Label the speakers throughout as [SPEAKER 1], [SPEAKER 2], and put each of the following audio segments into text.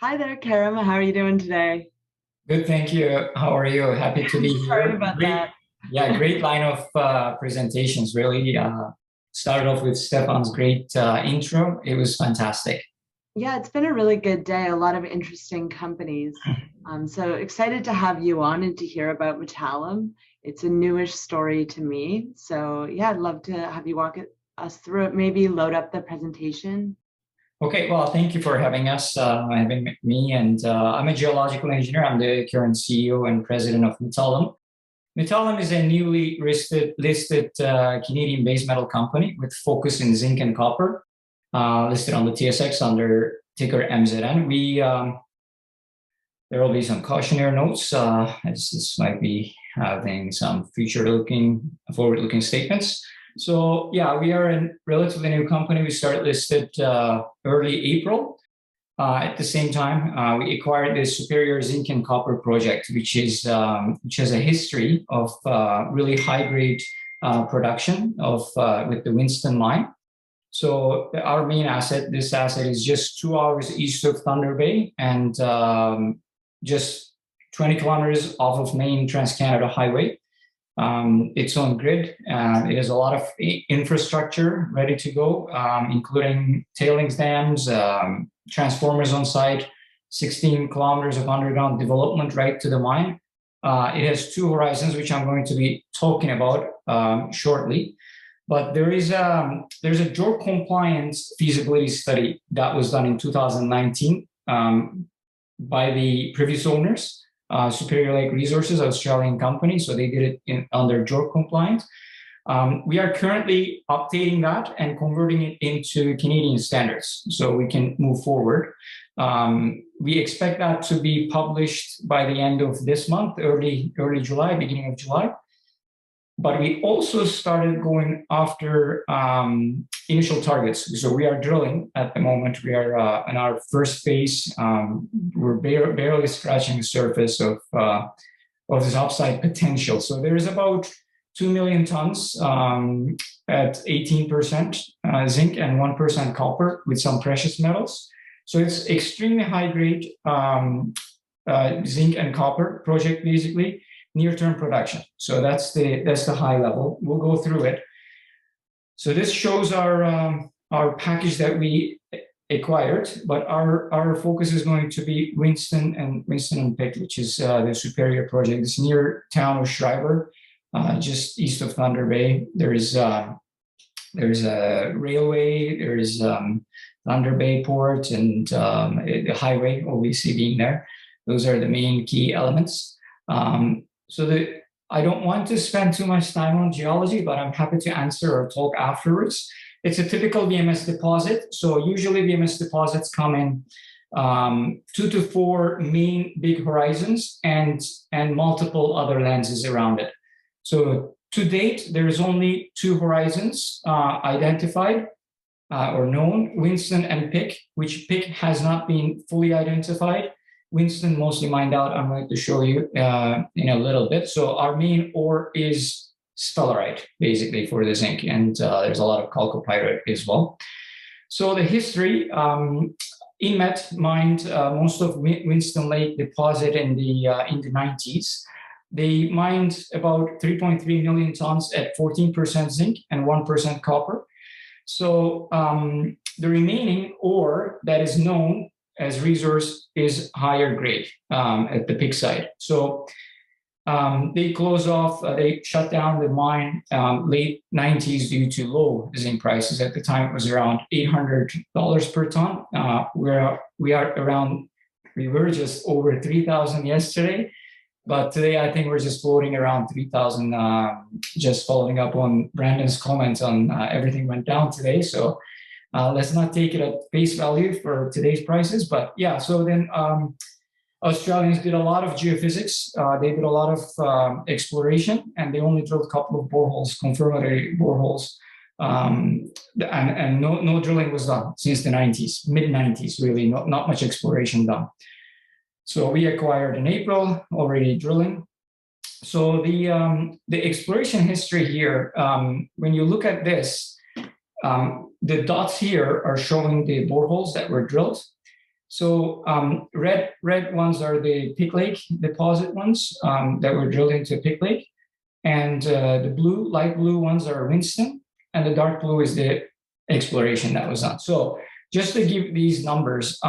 [SPEAKER 1] Hi there, Kerem. How are you doing today?
[SPEAKER 2] Good, thank you. How are you? Happy to be
[SPEAKER 1] Sorry
[SPEAKER 2] here.
[SPEAKER 1] about
[SPEAKER 2] Great,
[SPEAKER 1] that.
[SPEAKER 2] yeah, great line of presentations. Really started off with Stefan's great intro. It was fantastic.
[SPEAKER 1] Yeah, it's been a really good day. A lot of interesting companies. So excited to have you on and to hear about Metallum. It's a newish story to me. So yeah, I'd love to have you us through it. Maybe load up the presentation.
[SPEAKER 2] Okay, well, thank you for having us, having me. And I'm a geological engineer. I'm the current CEO and president of Metallum. Metallum is a newly listed Canadian base metal company with focus in zinc and copper, listed on the TSX under ticker MZN. There will be some cautionary notes, as this might be having some forward-looking statements. So yeah, we are a relatively new company. We started listed early April. At the same time, we acquired the Superior Zinc and Copper project, which has a history of really high-grade production with the Winston mine. So our main asset, this asset is just 2 hours east of Thunder Bay and just 20 kilometers off of main Trans-Canada Highway. It's on grid. It has a lot of infrastructure ready to go, including tailings dams, transformers on site, 16 kilometers of underground development right to the mine. It has two horizons, which I'm going to be talking about shortly. But there's a JORC-compliant feasibility study that was done in 2019 by the previous owners, Superior Lake Resources, Australian company. So they did it under JORC-compliant. We are currently updating that and converting it into Canadian standards so we can move forward. We expect that to be published by the end of this month, early July, beginning of July. But we also started going after initial targets. So we are drilling at the moment. We are in our first phase. We're barely scratching the surface of this upside potential. So there is about 2 million tons at 18% zinc and 1% copper with some precious metals. So it's extremely high grade zinc and copper project, basically near-term production. So that's the high level. We'll go through it. So this shows our package that we acquired, but our focus is going to be Winston and Pick, which is the Superior project. It's near town of Schreiber, just east of Thunder Bay. There's a railway. There's Thunder Bay Port and the highway, obviously being there. Those are the main key elements. I don't want to spend too much time on geology, but I'm happy to answer or talk afterwards. It's a typical VMS deposit. So usually VMS deposits come in 2 to 4 main big horizons and multiple other lenses around it. So to date, there's only 2 horizons identified or known, Winston and Pick, which Pick has not been fully identified. Winston mostly mined out. I'm going to show you in a little bit. So our main ore is sphalerite, basically, for the zinc, and there's a lot of chalcopyrite as well. So the history, Inmet mined most of Winston Lake deposit in the 90s. They mined about 3.3 million tons at 14% zinc and 1% copper. So the remaining ore that is known as resource is higher grade at the Pick site. So they they shut down the mine late 90s due to low zinc prices. At the time, it was around $800 per ton. We were just over 3,000 yesterday, but today I think we're just floating around 3,000, just following up on Brandon's comments on everything went down today. So let's not take it at face value for today's prices, but yeah. So then Australians did a lot of geophysics. They did a lot of exploration, and they only drilled a couple of boreholes, confirmatory boreholes, and no drilling was done since the 90s, mid 90s, really, not much exploration done. So we acquired in April, already drilling. So the exploration history here, when you look at this. The dots here are showing the boreholes that were drilled. So red ones are the Pick Lake deposit ones that were drilled into Pick Lake. And the light blue ones are Winston, and the dark blue is the exploration that was done. So just to give these numbers,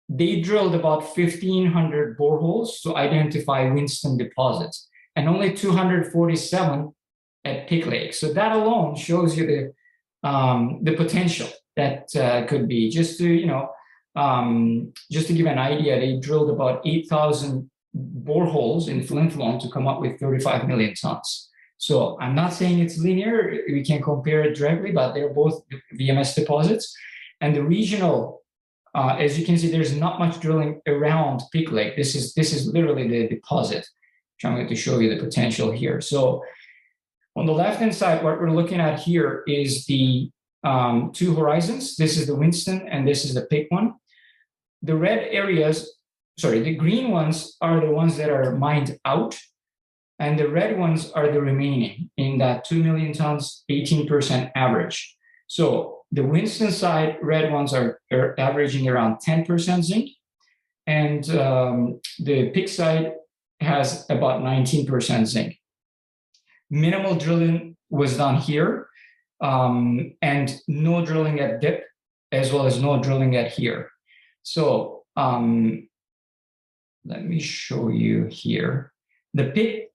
[SPEAKER 2] they drilled about 1,500 boreholes to identify Winston deposits, and only 247 at Pick Lake. So that alone shows you the potential that could be. Just to give an idea, they drilled about 8,000 boreholes in Flin Flon to come up with 35 million tons. So I'm not saying it's linear, we can compare it directly, but they're both VMS deposits. And the regional, as you can see, there's not much drilling around Pick Lake. This is literally the deposit, which I'm going to show you the potential here. So on the left-hand side, what we're looking at here is the two horizons. This is the Winston and this is the Pick one. The red areas, the green ones are the ones that are mined out, and the red ones are the remaining in that 2 million tons, 18% average. So the Winston side, red ones are averaging around 10% zinc, and the Pick side has about 19% zinc. Minimal drilling was done here, and no drilling at dip, as well as no drilling at here. So let me show you here. The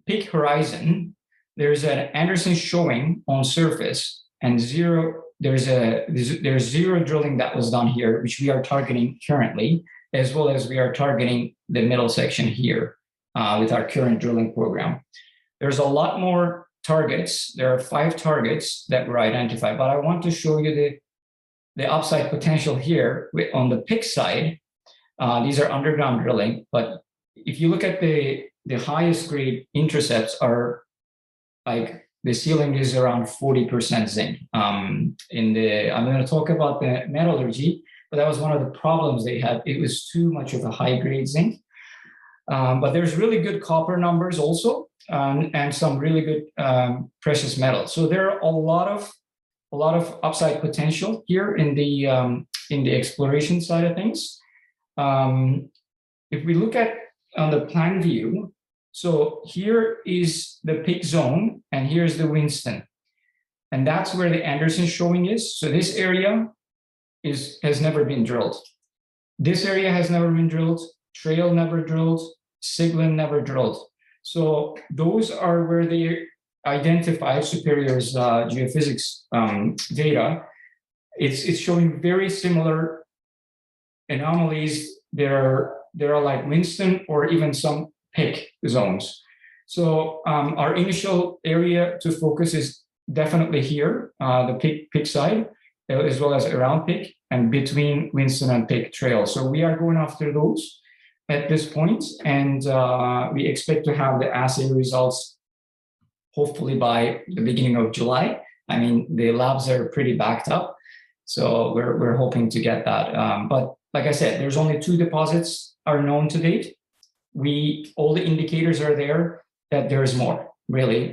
[SPEAKER 2] Pick horizon, there's an Anderson showing on surface, and there's zero drilling that was done here, which we are targeting currently, as well as we are targeting the middle section here with our current drilling program. There's a lot more targets. There are 5 targets that were identified, but I want to show you the upside potential here on the Pick side. These are underground drilling, but if you look at the highest grade intercepts are like the ceiling is around 40% zinc. I'm going to talk about the metallurgy, but that was one of the problems they had. It was too much of a high grade zinc. But there's really good copper numbers also, and some really good precious metals. So there are a lot of upside potential here in the exploration side of things. If we look at on the plan view, so here is the Pick zone, and here's the Winston, and that's where the Anderson showing is. So this area has never been drilled. This area has never been drilled. Trail never drilled. Siglin never drilled. So those are where they identify Superior's geophysics data. It's showing very similar anomalies. There are like Winston or even some Pick zones. So our initial area to focus is definitely here, the Pick side, as well as around Pick and between Winston and Pick trail. So we are going after those at this point, and we expect to have the assay results hopefully by the beginning of July. I mean, the labs are pretty backed up, so we're hoping to get that. But like I said, there's only 2 deposits are known to date. All the indicators are there that there's more. Really,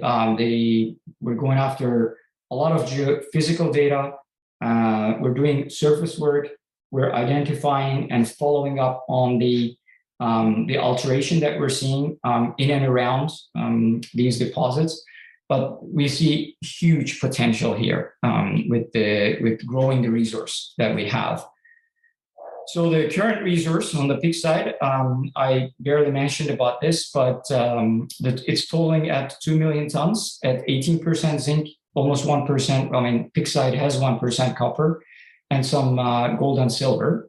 [SPEAKER 2] we're going after a lot of geophysical data. We're doing surface work. We're identifying and following up on the alteration that we're seeing in and around these deposits. But we see huge potential here with growing the resource that we have. So the current resource on the Pick side, I barely mentioned about this, but it's totaling at 2 million tons at 18% zinc, almost 1%. I mean, Pick side has 1% copper and some gold and silver.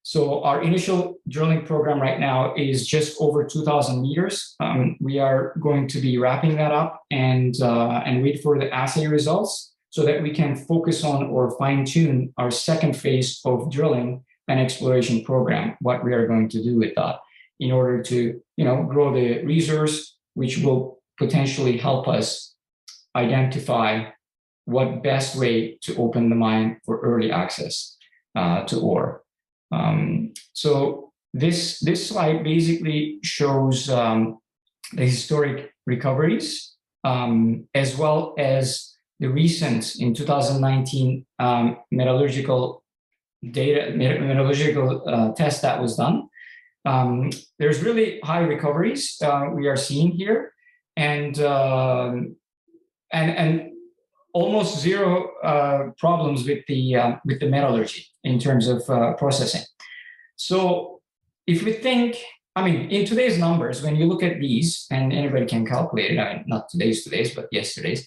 [SPEAKER 2] So our initial drilling program right now is just over 2,000 meters. We are going to be wrapping that up and wait for the assay results so that we can focus on or fine tune our second phase of drilling and exploration program, what we are going to do with that in order to, grow the resource, which will potentially help us identify what best way to open the mine for early access to ore. So this slide basically shows the historic recoveries as well as the recent in 2019 metallurgical data, metallurgical test that was done. There's really high recoveries we are seeing here, and almost zero problems with the metallurgy in terms of processing. So if we think, I mean, in today's numbers, when you look at these, and anybody can calculate it, I mean, not today's, but yesterday's,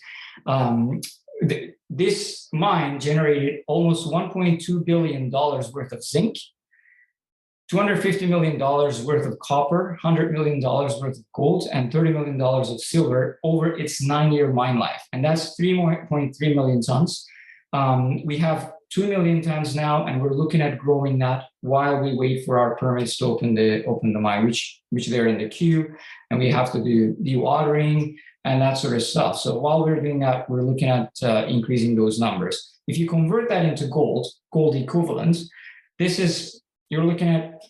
[SPEAKER 2] this mine generated almost $1.2 billion worth of zinc, $250 million worth of copper, $100 million worth of gold, and $30 million of silver over its 9-year mine life. And that's 3.3 million tons. We have 2 million tons now, and we're looking at growing that while we wait for our permits to open the mine, which they're in the queue, and we have to do dewatering and that sort of stuff. So while we're doing that, we're looking at increasing those numbers. If you convert that into gold equivalent, you're looking at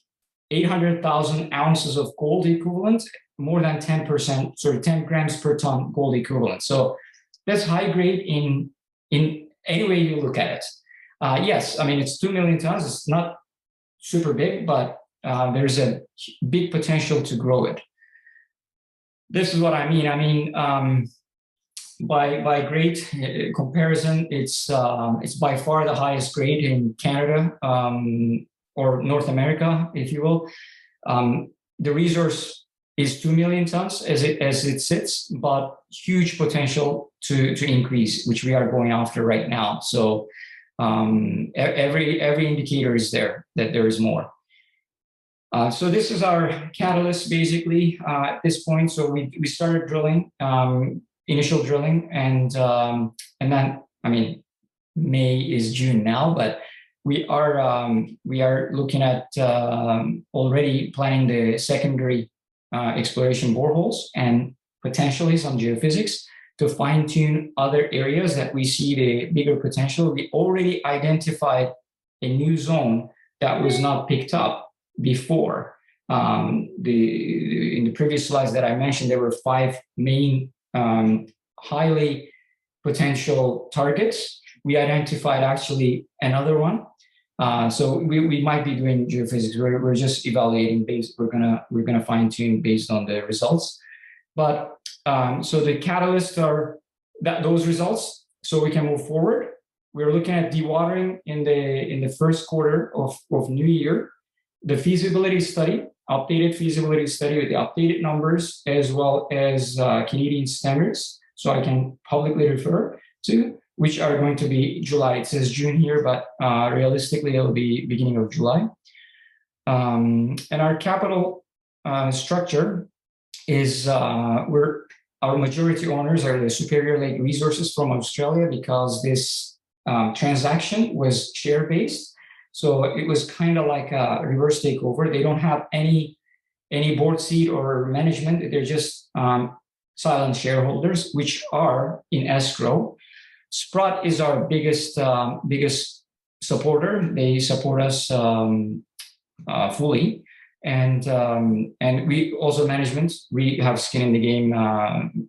[SPEAKER 2] 800,000 ounces of gold equivalent, more than 10%, 10 grams per ton gold equivalent. So that's high grade in any way you look at it. Yes, I mean, it's 2 million tons. It's not super big, but there's a big potential to grow it. This is what I mean. I mean, by grade comparison, it's by far the highest grade in Canada, or North America, if you will. The resource is 2 million tons as it sits, but huge potential to increase, which we are going after right now. So every indicator is there that there is more. So this is our catalyst, basically, at this point. So we started drilling, initial drilling, and then, I mean, May is June now, but we are looking at already planning the secondary exploration boreholes and potentially some geophysics to fine-tune other areas that we see the bigger potential. We already identified a new zone that was not picked up before. In the previous slides that I mentioned, there were 5 main highly potential targets. We identified actually another one. So we might be doing geophysics. We're just evaluating we're gonna fine tune based on the results. But so the catalysts are those results, so we can move forward. We're looking at dewatering in the first quarter of new year. The feasibility study, updated feasibility study with the updated numbers as well as Canadian standards. So I can publicly refer to, which are going to be July. It says June here, but realistically, it'll be beginning of July. And our capital structure is our majority owners are the Superior Lake Resources from Australia, because this transaction was share-based. So it was kind of like a reverse takeover. They don't have any board seat or management. They're just silent shareholders, which are in escrow. Sprott is our biggest supporter. They support us fully, and we also management. We have skin in the game,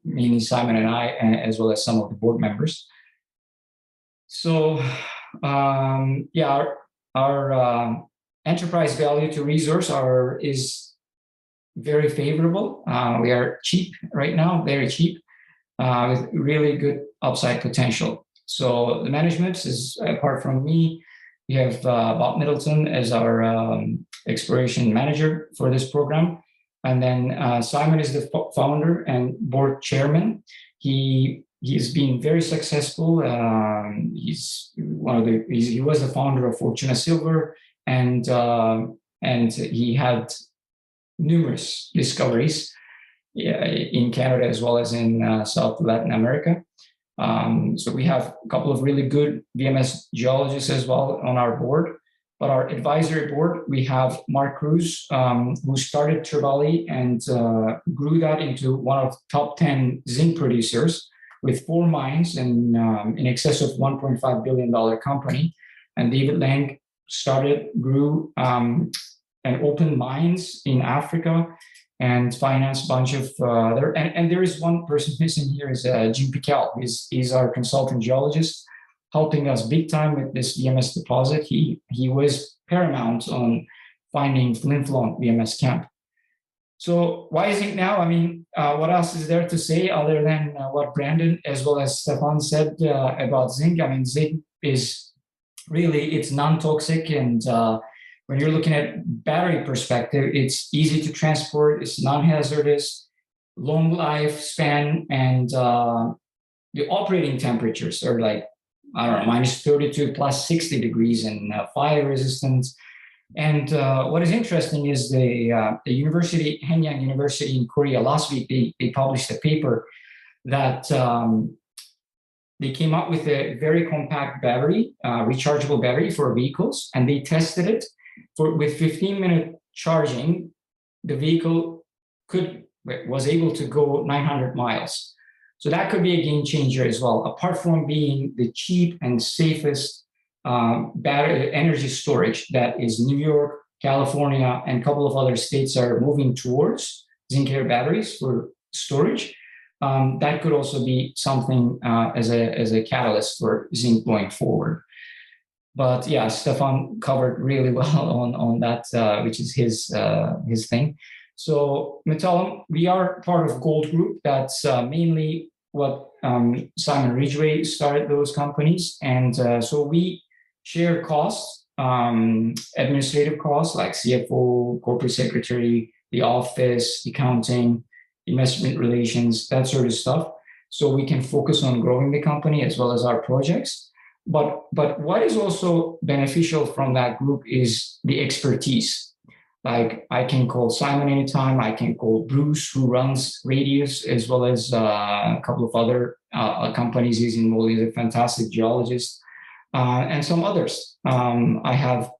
[SPEAKER 2] meaning Simon and I, as well as some of the board members. So yeah, our enterprise value to resource is very favorable. We are cheap right now, very cheap. With really good upside potential. So the management is, apart from me, we have Bob Middleton as our exploration manager for this program. And then Simon is the founder and board chairman. He's been very successful. He was the founder of Fortuna Silver, and he had numerous discoveries in Canada as well as in South Latin America. So we have a couple of really good VMS geologists as well on our board. But our advisory board, we have Mark Cruz, who started Trevally and grew that into one of the top 10 zinc producers with 4 mines and in excess of $1.5 billion company. And David Lang grew and opened mines in Africa and finance a bunch of and there is one person missing here is Jim Piquel. He's our consultant geologist. helping us big time with this VMS deposit. He was paramount on finding Flin Flon VMS camp. So why Zinc now? I mean, what else is there to say other than what Brandon as well as Stefan said about zinc? I mean, zinc is really, it's non-toxic, and when you're looking at battery perspective, it's easy to transport, it's non-hazardous, long lifespan, and the operating temperatures are like, I don't know, minus 32 plus 60 degrees, and fire resistance. And what is interesting is the university, Hanyang University in Korea, last week, they published a paper that they came up with a very compact battery, rechargeable battery for vehicles, and they tested it with 15-minute charging. The vehicle was able to go 900 miles. So that could be a game changer as well, apart from being the cheap and safest battery energy storage that is New York, California, and a couple of other states are moving towards zinc air batteries for storage. That could also be something as a catalyst for zinc going forward. But yeah, Stefan covered really well on that, which is his thing. So Metallum, we are part of Gold Group. That's mainly what Simon Ridgway started those companies, and so we share costs, administrative costs like CFO, corporate secretary, the office, accounting, investment relations, that sort of stuff. So we can focus on growing the company as well as our projects. But what is also beneficial from that group is the expertise. Like I can call Simon anytime, I can call Bruce, who runs Radius, as well as a couple of other companies he's involved. He's a fantastic geologist. And some others. I have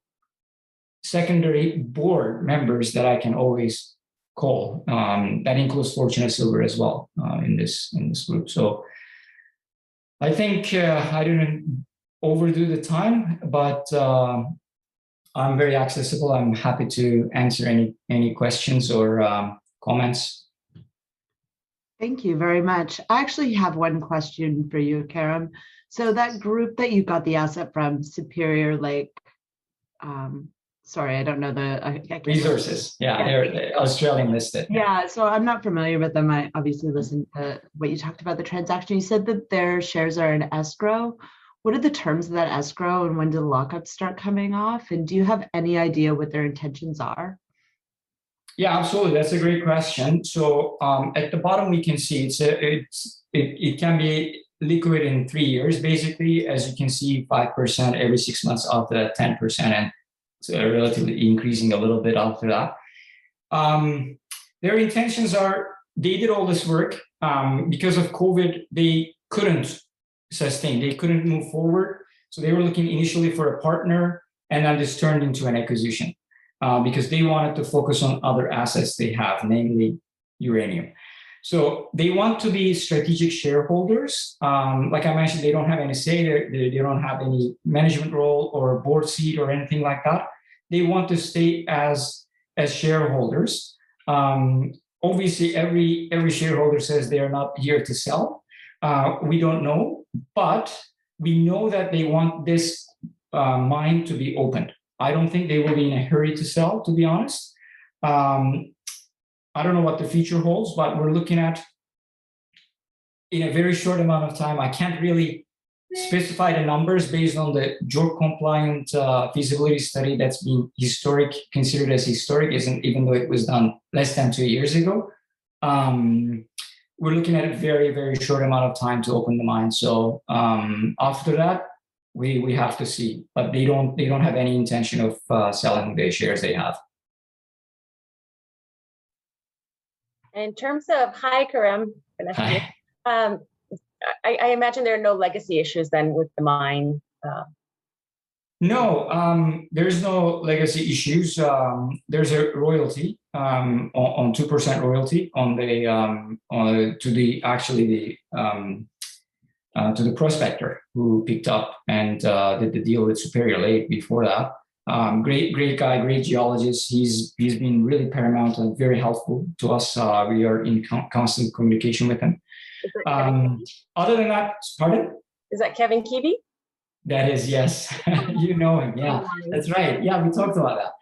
[SPEAKER 2] secondary board members that I can always call. That includes Fortuna Silver as well in this group. So I think I didn't overdo the time, but I'm very accessible. I'm happy to answer any questions or comments.
[SPEAKER 1] Thank you very much. I actually have one question for you, Kerem. So that group that you got the asset from, Superior Lake, sorry, I don't know
[SPEAKER 2] Resources. Yeah, they're Australian listed.
[SPEAKER 1] Yeah, so I'm not familiar with them. I obviously listened to what you talked about the transaction. You said that their shares are in escrow. What are the terms of that escrow, and when do the lockups start coming off? And do you have any idea what their intentions are?
[SPEAKER 2] Yeah, absolutely. That's a great question. So at the bottom, we can see it can be liquid in 3 years, basically. As you can see, 5% every 6 months after that, 10%, and so relatively increasing a little bit after that. Their intentions are, they did all this work. Because of COVID, they couldn't sustain, they couldn't move forward. So they were looking initially for a partner, and then this turned into an acquisition because they wanted to focus on other assets they have, namely uranium. So they want to be strategic shareholders. Like I mentioned, they don't have any say, they don't have any management role or board seat or anything like that. They want to stay as shareholders. Obviously, every shareholder says they are not here to sell. We don't know, but we know that they want this mine to be opened. I don't think they will be in a hurry to sell, to be honest. I don't know what the future holds, but we're looking at, in a very short amount of time, I can't really specify the numbers based on the JORC-compliant feasibility study that's been considered as historic, even though it was done less than 2 years ago. We're looking at a very, very short amount of time to open the mine. So after that, we have to see, but they don't have any intention of selling the shares they have.
[SPEAKER 3] In terms of, hi, Kerem.
[SPEAKER 2] Hi.
[SPEAKER 3] I imagine there are no legacy issues then with the mine.
[SPEAKER 2] No, there's no legacy issues. There's a royalty on 2% royalty on to the prospector who picked up and did the deal with Superior Lake before that. Great guy, great geologist. He's been really paramount and very helpful to us. We are in constant communication with him. Other than that, pardon?
[SPEAKER 3] Is that Kevin Keevy?
[SPEAKER 2] That is, yes. You know him. Yeah, that's right. Yeah, we talked about that.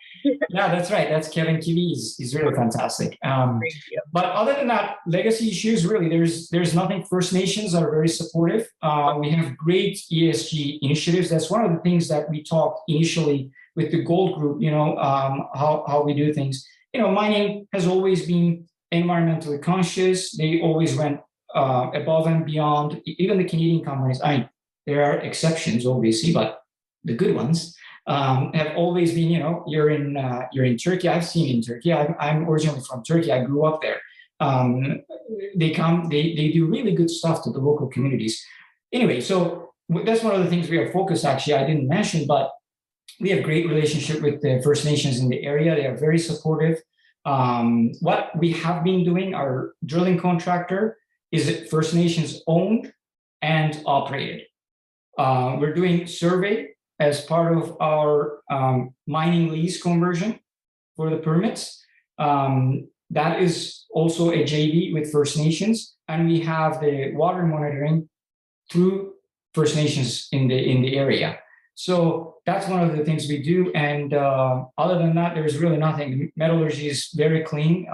[SPEAKER 2] Yeah, that's right. That's Kevin Kiwi. He's really fantastic. But other than that, legacy issues, really, there's nothing. First Nations are very supportive. We have great ESG initiatives. That's one of the things that we talked initially with the Gold Group, how we do things. Mining has always been environmentally conscious. They always went above and beyond. Even the Canadian companies, I mean, there are exceptions, obviously, but the good ones have always been, you're in Turkey. I've seen in Turkey. I'm originally from Turkey. I grew up there. They do really good stuff to the local communities. Anyway, so that's one of the things we are focused. Actually, I didn't mention, but we have great relationship with the First Nations in the area. They are very supportive. What we have been doing, our drilling contractor is First Nations owned and operated. We're doing survey as part of our mining lease conversion for the permits. That is also a JV with First Nations, and we have the water monitoring through First Nations in the area. So that's one of the things we do. And other than that, there's really nothing. Metallurgy is very clean,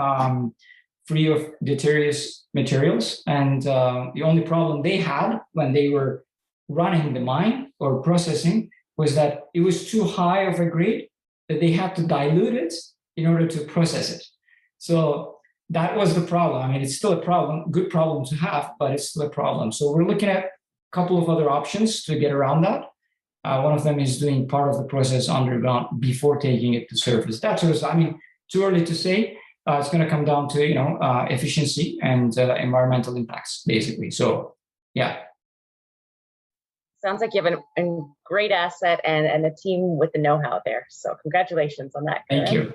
[SPEAKER 2] free of deleterious materials. And the only problem they had when they were running the mine or processing was that it was too high of a grade that they had to dilute it in order to process it. So that was the problem. I mean, it's still a problem, good problem to have, but it's still a problem. So we're looking at a couple of other options to get around that. One of them is doing part of the process underground before taking it to surface. That's also, I mean, too early to say. It's going to come down to, efficiency and environmental impacts, basically. So, yeah.
[SPEAKER 3] Sounds like you have a great asset and a team with the know-how there. So congratulations on that.
[SPEAKER 2] Thank you.